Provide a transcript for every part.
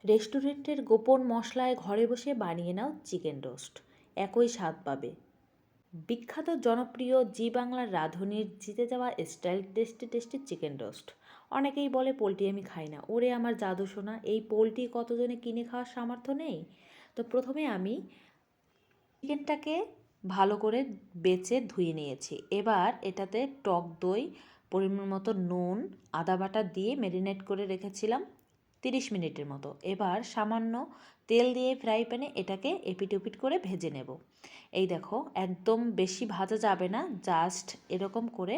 রেস্টুরেন্টের গোপন মশলায় ঘরে বসে বানিয়ে নাও চিকেন রোস্ট, একই স্বাদ পাবে। বিখ্যাত জনপ্রিয় জি বাংলার রাঁধুনির জিতে যাওয়া style tasty tasty chicken roast. অনেকেই বলে পোলট্রি আমি খাই না। ওরে আমার জাদু সোনা, এই পোলট্রি কতজনে কিনে খাওয়ার সামর্থ্য নেই। তো প্রথমে আমি চিকেনটাকে ভালো করে বেছে ধুয়ে নিয়েছি। এবার এটাতে টক দই, পরিমাণ মতো নুন, আদা বাটা দিয়ে ম্যারিনেট করে রেখেছিলাম 30 মিনিটের মতো। এবার সামান্য তেল দিয়ে ফ্রাই প্যানে এটাকে এপিট ওপিট করে ভেজে নেব। এই দেখো, একদম বেশি ভাজা যাবে না, জাস্ট এরকম করে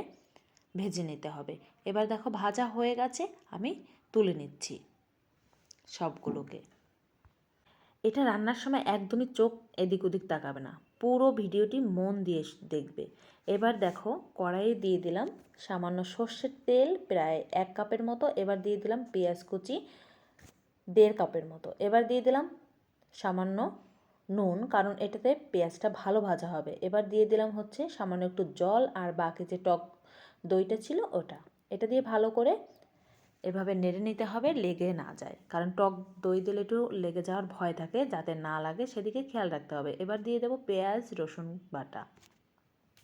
ভেজে নিতে হবে। এবার দেখো ভাজা হয়ে গেছে, আমি তুলে নিচ্ছি সবগুলোকে। এটা রান্নার সময় একদমই চোখ এদিক ওদিক তাকাবে না, পুরো ভিডিওটি মন দিয়ে দেখবে। এবার দেখো কড়াইয়ে দিয়ে দিলাম সামান্য সর্ষের তেল, প্রায় 1 কাপের মতো। এবার দিয়ে দিলাম পেঁয়াজ কুচি 1.5 কাপের মতো। এবার দিয়ে দিলাম সামান্য নুন, কারণ এটাতে পেঁয়াজটা ভালো ভাজা হবে। এবার দিয়ে দিলাম হচ্ছে সামান্য একটু জল, আর বাকি যে টক দইটা ছিল ওটা। এটা দিয়ে ভালো করে এভাবে নেড়ে নিতে হবে, লেগে না যায়, কারণ টক দই দিলে একটু লেগে যাওয়ার ভয় থাকে, যাতে না লাগে সেদিকে খেয়াল রাখতে হবে। এবার দিয়ে দেবো পেঁয়াজ রসুন বাটা।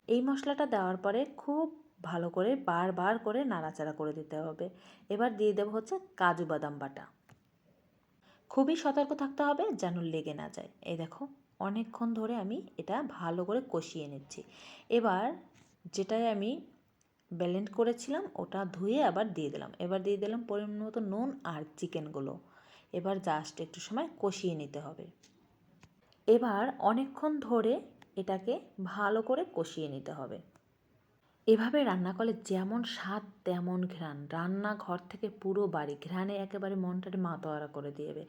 এই মশলাটা দেওয়ার পরে খুব ভালো করে বারবার করে নাড়াচাড়া করে দিতে হবে। এবার দিয়ে দেবো হচ্ছে কাজু বাদাম বাটা। খুবই সতর্ক থাকতে হবে যেন লেগে না যায়। এই দেখো অনেকক্ষণ ধরে আমি এটা ভালো করে কষিয়ে নিচ্ছি। এবার যেটাই আমি ব্লেন্ড করেছিলাম ওটা ধুয়ে আবার দিয়ে দিলাম। এবার দিয়ে দিলাম পরিমাণ মতো নুন আর চিকেনগুলো। এবার জাস্ট একটু সময় কষিয়ে নিতে হবে। এবার অনেকক্ষণ ধরে এটাকে ভালো করে কষিয়ে নিতে হবে। এভাবে রান্না করলে যেমন স্বাদ তেমন ঘ্রাণ, রান্নাঘর থেকে পুরো বাড়ি ঘ্রাণে একেবারে মনটাকে মাতোয়ারা করে দেবে।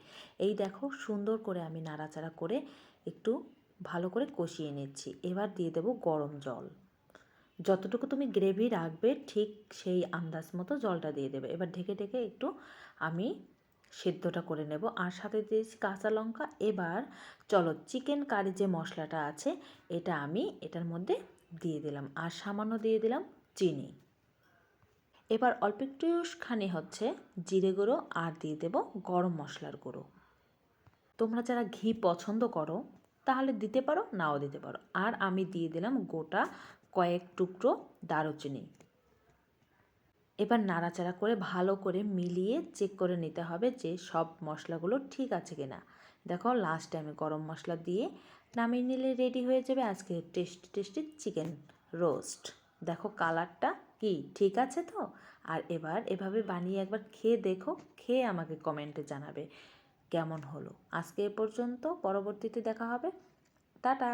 এই দেখো সুন্দর করে আমি নাড়াচাড়া করে একটু ভালো করে কষিয়ে নিচ্ছি। এবার দিয়ে দেবো গরম জল। যতটুকু তুমি গ্রেভি রাখবে ঠিক সেই আন্দাজ মতো জলটা দিয়ে দেবে। এবার ঢেকে ঢেকে একটু আমি সেদ্ধটা করে নেব, আর সাথে দিয়েছি কাঁচা লঙ্কা। এবার চলো চিকেন কারি যে মশলাটা আছে এটা আমি এটার মধ্যে দিয়ে দিলাম, আর সামান্য দিয়ে দিলাম চিনি। এবার অল্প একটুখানি হচ্ছে জিরে গুঁড়ো, আর দিয়ে দেব গরম মশলার গুঁড়ো। তোমরা যারা ঘি পছন্দ করো তাহলে দিতে পারো, নাও দিতে পারো। আর আমি দিয়ে দিলাম গোটা কয়েক টুকরো দারুচিনি। এবার নাড়াচাড়া করে ভালো করে মিলিয়ে চেক করে নিতে হবে যে সব মশলাগুলো ঠিক আছে কিনা। দেখো লাস্টে আমি গরম মশলা দিয়ে নামিয়ে নিলে রেডি হয়ে যাবে আজকে টেস্টি টেস্টি চিকেন রোস্ট। দেখো কালারটা কি ঠিক আছে তো? আর এবার এভাবে বানিয়ে একবার খেয়ে দেখো, খেয়ে আমাকে কমেন্টে জানাবে কেমন হলো। আজকে এ পর্যন্ত, পরবর্তীতে দেখা হবে। টাটা।